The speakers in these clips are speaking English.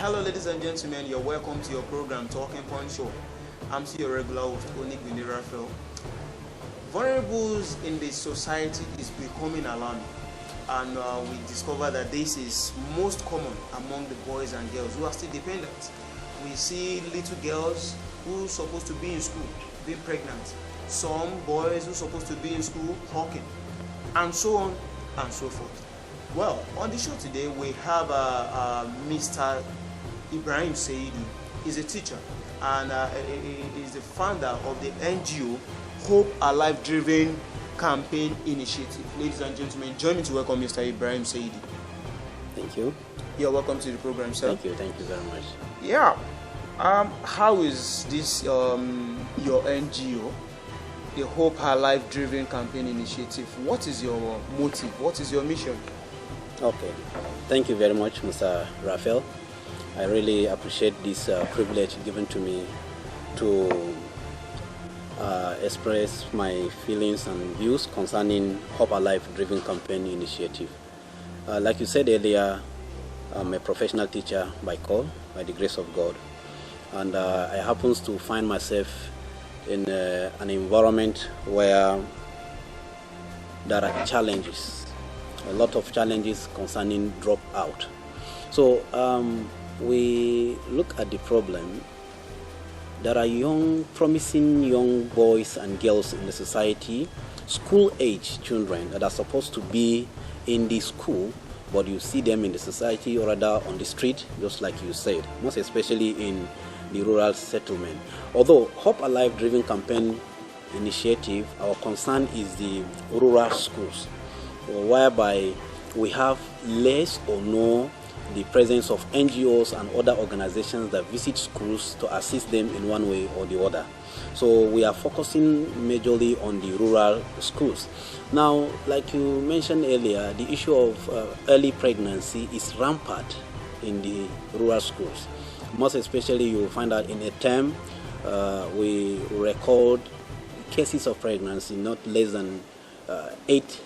Hello, ladies and gentlemen. You're welcome to your program, Talking Point Show. I'm still your regular host, Onik Rafael. Vulnerables in the society is becoming alarming, and we discover that this is most common among the boys and girls who are still dependent. We see little girls who are supposed to be in school being pregnant, some boys who are supposed to be in school hawking, and so on and so forth. Well, on the show today we have Mr. Ibrahim Saidi. He's a teacher and is the founder of the NGO Hope Alive Driven Campaign Initiative. Ladies and gentlemen, join me to welcome Mr. Ibrahim Saidi. Thank you. You're welcome to the program, sir. Thank you very much. Yeah. How is this your NGO, the Hope Alive Driven Campaign Initiative? What is your motive? What is your mission? Okay. Thank you very much, Mr. Raphael. I really appreciate this privilege given to me to express my feelings and views concerning Hope Alive Driven Campaign Initiative. Like you said earlier, I'm a professional teacher by call, by the grace of God, and I happen to find myself in an environment where there are challenges, a lot of challenges concerning dropout. So we look at the problem. There are promising young boys and girls in the society, school-age children that are supposed to be in the school, but you see them in the society or rather on the street, just like you said, most especially in the rural settlement. Although Hope Alive Driven Campaign Initiative, our concern is the rural schools, whereby we have less or no the presence of NGOs and other organizations that visit schools to assist them in one way or the other. So we are focusing majorly on the rural schools. Now, like you mentioned earlier, the issue of early pregnancy is rampant in the rural schools. Most especially, you will find out in a term, we record cases of pregnancy not less than 8,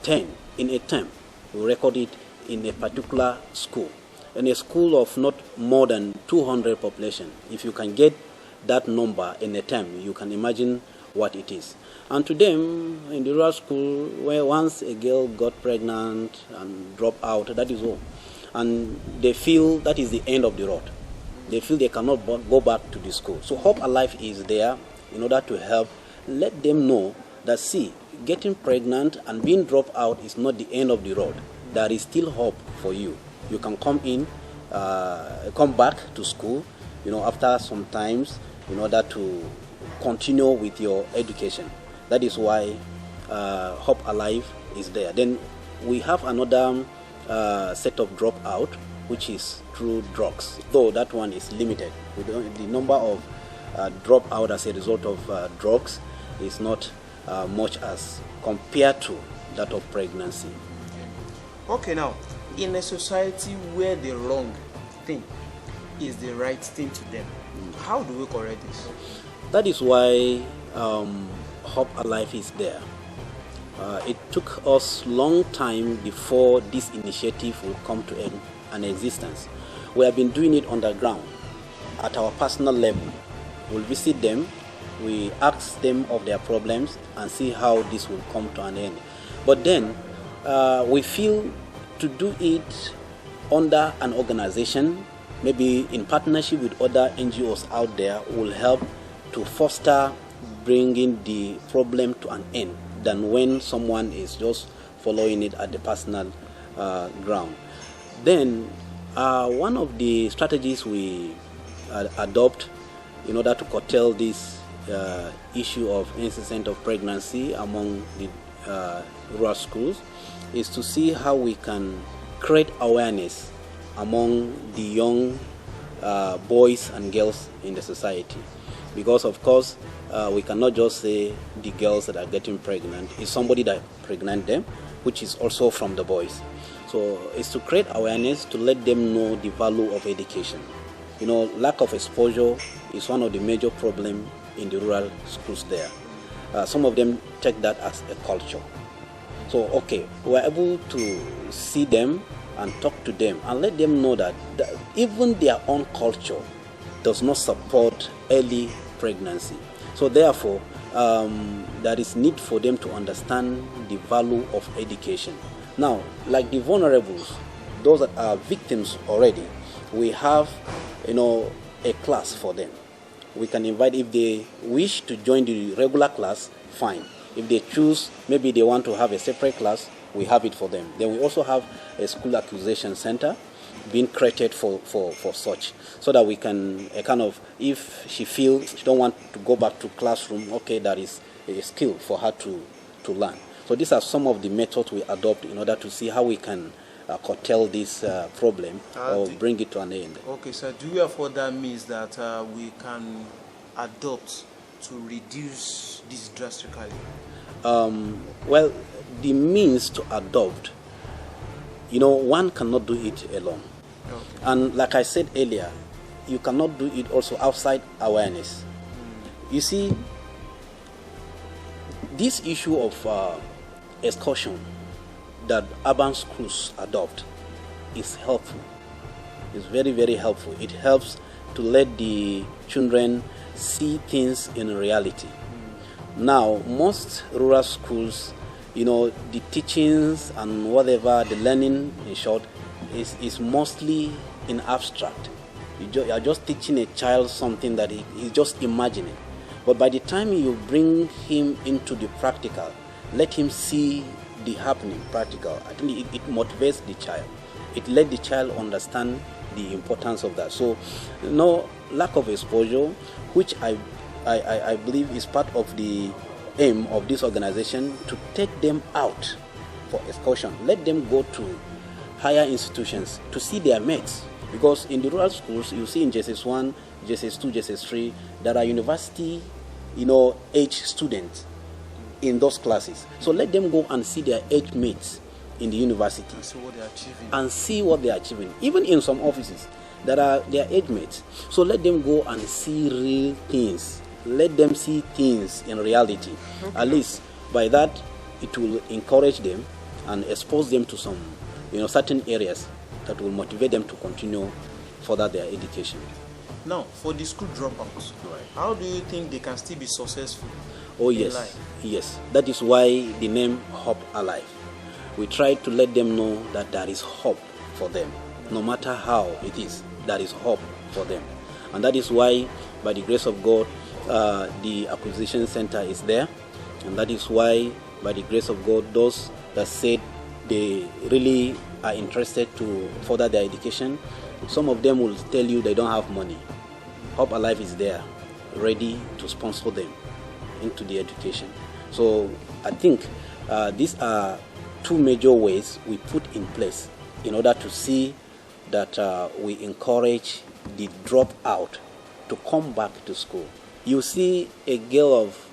10 in a term. We record it in a particular school, in a school of not more than 200 population. If you can get that number in a term, you can imagine what it is. And to them, in the rural school, where once a girl got pregnant and dropped out, that is all. And they feel that is the end of the road. They feel they cannot go back to the school. So Hope Alive is there in order to help let them know that, see, getting pregnant and being dropped out is not the end of the road. There is still hope for you. You can come back to school, after some times in order to continue with your education. That is why Hope Alive is there. Then we have another set of dropout, which is through drugs, though that one is limited. The number of dropout as a result of drugs is not much as compared to that of pregnancy. Okay, now, in a society where the wrong thing is the right thing to them, how do we correct this? That is why Hope Alive is there. It took us long time before this initiative will come to an existence. We have been doing it underground, at our personal level. We'll visit them, we ask them of their problems and see how this will come to an end. But then, we feel to do it under an organization, maybe in partnership with other NGOs out there, will help to foster bringing the problem to an end than when someone is just following it at the personal ground. Then, one of the strategies we adopt in order to curtail this issue of incidence of pregnancy among the rural schools is to see how we can create awareness among the young boys and girls in the society. Because of course, we cannot just say the girls that are getting pregnant. It's somebody that pregnant them, which is also from the boys. So it's to create awareness, to let them know the value of education. Lack of exposure is one of the major problems in the rural schools there. Some of them take that as a culture. So, okay, we're able to see them and talk to them and let them know that even their own culture does not support early pregnancy. So therefore, there is need for them to understand the value of education. Now, like the vulnerables, those that are victims already, we have, a class for them. We can invite, if they wish to join the regular class, fine. If they choose, maybe they want to have a separate class, we have it for them. Then we also have a school acquisition center being created for such, so that we can if she feels she don't want to go back to classroom, okay, that is a skill for her to learn. So these are some of the methods we adopt in order to see how we can curtail this problem or bring it to an end. Okay, so do you have other means that we can adopt to reduce this drastically? Well, the means to adopt, one cannot do it alone. Okay. And like I said earlier, you cannot do it also outside awareness. You see, this issue of excursion that urban schools adopt is helpful. It's very, very helpful. It helps to let the children see things in reality. Now, most rural schools, the teachings and whatever, the learning, in short, is mostly in abstract. You are just teaching a child something that he's just imagining. But by the time you bring him into the practical, let him see the happening practical, I think it motivates the child. It let the child understand the importance of that. So, no lack of exposure, which I believe is part of the aim of this organization, to take them out for excursion. Let them go to higher institutions to see their mates. Because in the rural schools, you see in JSS1, JSS2, JSS3, there are university, age students in those classes. So let them go and see their age mates in the university. And see what they are achieving. And see what they are achieving. Even in some offices, there are their age mates. So let them go and see real things. Let them see things in reality. Okay. At least by that, it will encourage them and expose them to some, certain areas that will motivate them to continue further their education. Now, for the school dropouts, Right. How do you think they can still be successful? Oh in yes, life? yes. That is why the name Hope Alive. We try to let them know that there is hope for them. No matter how it is, there is hope for them. And that is why, by the grace of God, the acquisition center is there. And that is why, by the grace of God, those that said they really are interested to further their education, some of them will tell you they don't have money. Hope Alive is there, ready to sponsor them into the education. So I think these are two major ways we put in place in order to see that we encourage the dropout to come back to school. You see a girl of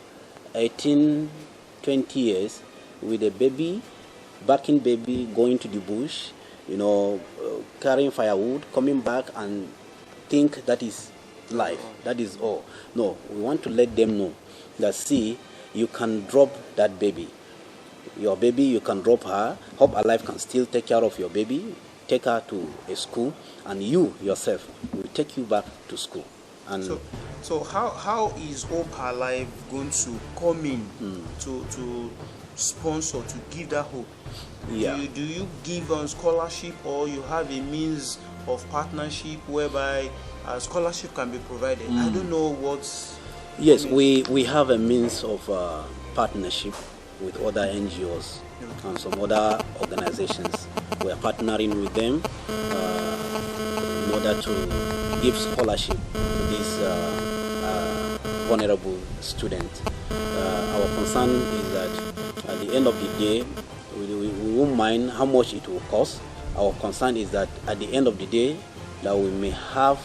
18, 20 years with a baby, backing baby, going to the bush, carrying firewood, coming back and think that is life, that is all. No, we want to let them know that, see, you can drop that baby. Your baby, you can drop her. Hope Alive can still take care of your baby, take her to a school, and you yourself will take you back to school. And so how is Hope Alive going to come in to sponsor, to give that hope? Yeah. Do you give scholarship, or you have a means of partnership whereby scholarship can be provided? I don't know what's... Yes, we have a means of partnership with other NGOs and some other organizations. We are partnering with them in order to give scholarship to these vulnerable students. Our concern is that at the end of the day, we won't mind how much it will cost. Our concern is that at the end of the day, that we may have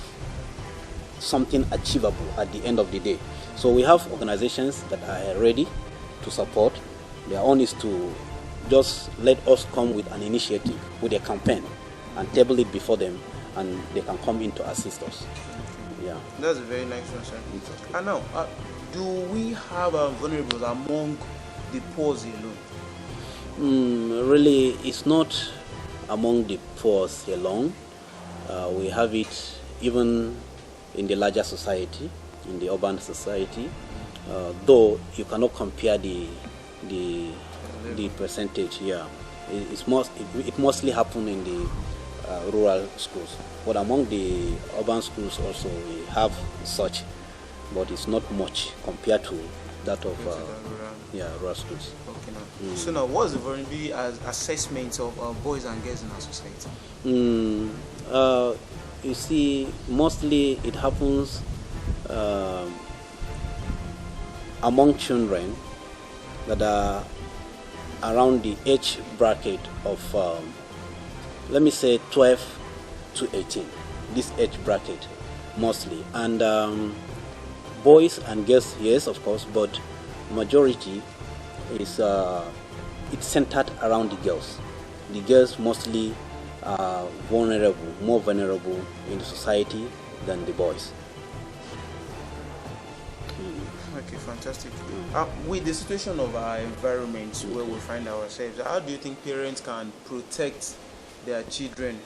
something achievable at the end of the day. So we have organizations that are ready to support. Their own is to just let us come with an initiative, with a campaign, and table it before them, and they can come in to assist us. Yeah. That's a very nice one, sir. Okay. And now, do we have vulnerables among the poor alone? Really, it's not among the poor alone. We have it even in the larger society, in the urban society, though you cannot compare the percentage here. It mostly happen in the rural schools, but among the urban schools also we have such, but it's not much compared to that of rural schools. Okay, now. So now, what's the vulnerability assessment of boys and girls in our society? You see, mostly it happens among children that are around the age bracket of, let me say, 12 to 18. This age bracket mostly, and boys and girls, yes, of course, but majority is it's centered around the girls. The girls mostly are vulnerable, more vulnerable in the society than the boys. Okay, fantastic. With the situation of our environment where we find ourselves, how do you think parents can protect their children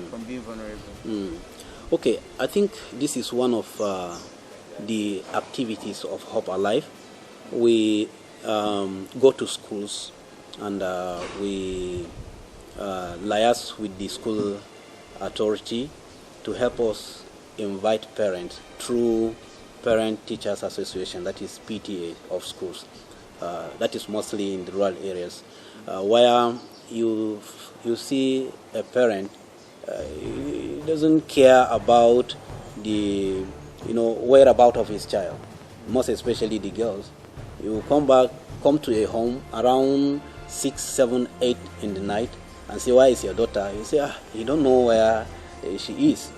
from being vulnerable? Okay, I think this is one of the activities of Hope Alive. We go to schools and we liaise with the school authority to help us invite parents through Parent Teachers Association, that is PTA of schools. That is mostly in the rural areas, where you see a parent he doesn't care about the whereabout of his child, most especially the girls. You come to a home around 6, 7, 8 in the night and say, "Why is your daughter?" You say, "You don't know where she is."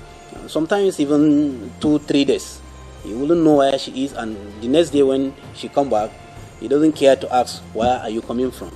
Sometimes even 2, 3 days. You wouldn't know where she is, and the next day when she come back, he doesn't care to ask, "Where are you coming from?"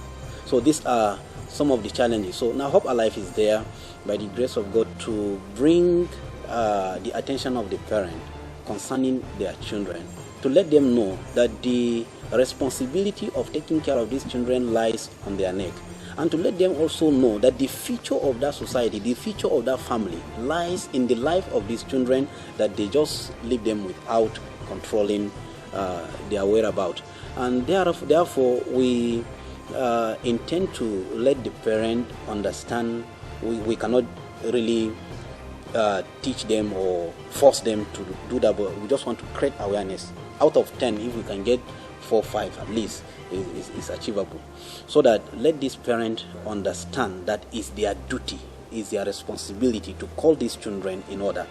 So these are some of the challenges. So now Hope Alive is there by the grace of God to bring the attention of the parent concerning their children, to let them know that the responsibility of taking care of these children lies on their neck, and to let them also know that the future of that society, the future of that family lies in the life of these children, that they just leave them without controlling their whereabouts. And therefore we intend to let the parent understand we cannot really teach them or force them to do that, but we just want to create awareness. Out of 10, if we can get 4, 5 at least, is achievable, so that let this parent understand that it's their duty, it's their responsibility to call these children in order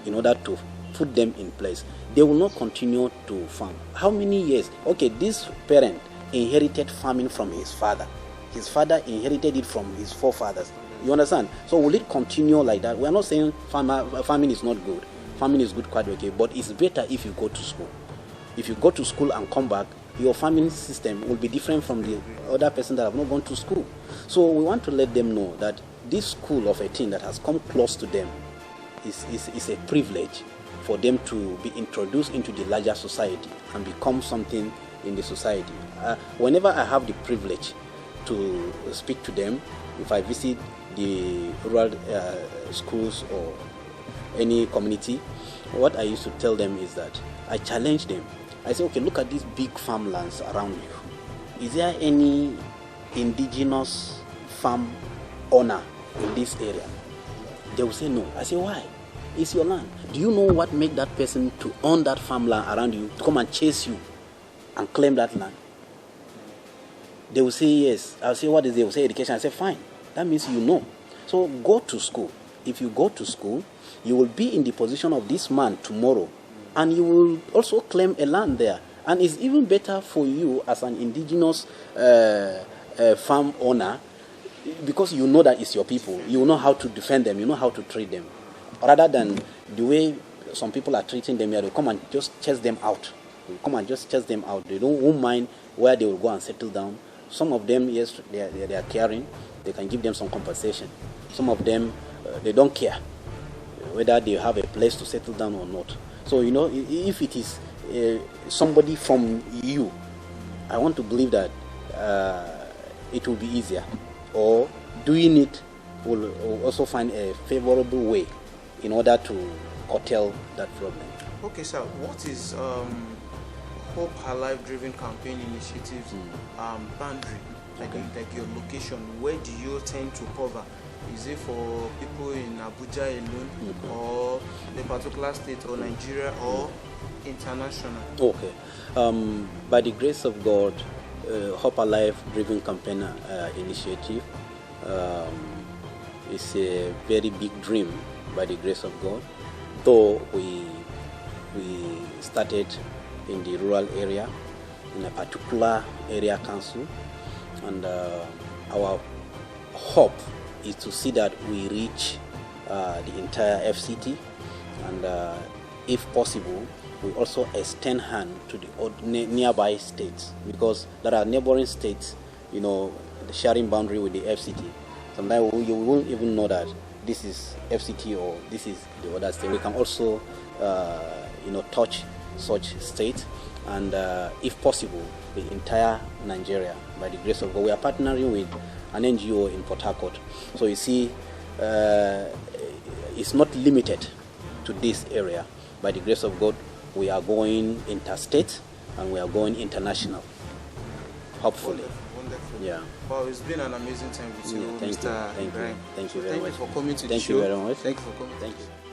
to put them in place. They will not continue to farm. How many years? Okay, this parent inherited farming from his father. His father inherited it from his forefathers. You understand? So will it continue like that? We are not saying farming is not good. Farming is good, quite okay, but it's better if you go to school. If you go to school and come back, your farming system will be different from the other person that have not gone to school. So we want to let them know that this school of 18 that has come close to them is a privilege for them to be introduced into the larger society and become something in the society. Whenever I have the privilege to speak to them, if I visit the rural schools or any community, what I used to tell them is that I challenge them. I say, okay, look at these big farmlands around you. Is there any indigenous farm owner in this area? They will say no. I say, why? It's your land. Do you know what made that person to own that farmland around you, to come and chase you and claim that land? They will say yes. I'll say, what is it? They will say education. I say, fine. That means you know. So go to school. If you go to school, you will be in the position of this man tomorrow, and you will also claim a land there. And it's even better for you as an indigenous farm owner, because you know that it's your people. You know how to defend them. You know how to treat them. Rather than the way some people are treating them here, they come and just chase them out. They won't mind where they will go and settle down. Some of them, yes, they are caring. They can give them some compensation. Some of them, they don't care whether they have a place to settle down or not. So, if it is somebody from you, I want to believe that it will be easier. Or doing it will also find a favorable way in order to curtail that problem. Okay, sir. What is Hope Alive driven campaign initiatives boundary? Like your location, where do you tend to cover? Is it for people in Abuja alone, or a particular state, or Nigeria, or international? Okay. By the grace of God, Hope Alive driven campaign initiative is a very big dream by the grace of God. Though we started in the rural area, in a particular area council, and our hope is to see that we reach the entire FCT, and if possible, we also extend hand to the nearby states, because there are neighboring states, sharing boundary with the FCT. Sometimes you won't even know that this is FCT or this is the other state. We can also, touch such states, and if possible, the entire Nigeria. By the grace of God, we are partnering with an NGO in Port Harcourt. So you see, it's not limited to this area. By the grace of God, we are going interstate and we are going international. Hopefully. Wonderful. Yeah. Wow, it's been an amazing time with you, Thank Mr. you. Ibrahim. Thank you very much. Thank you for coming to the show. Thank you very much. Thank you for coming. Thank you.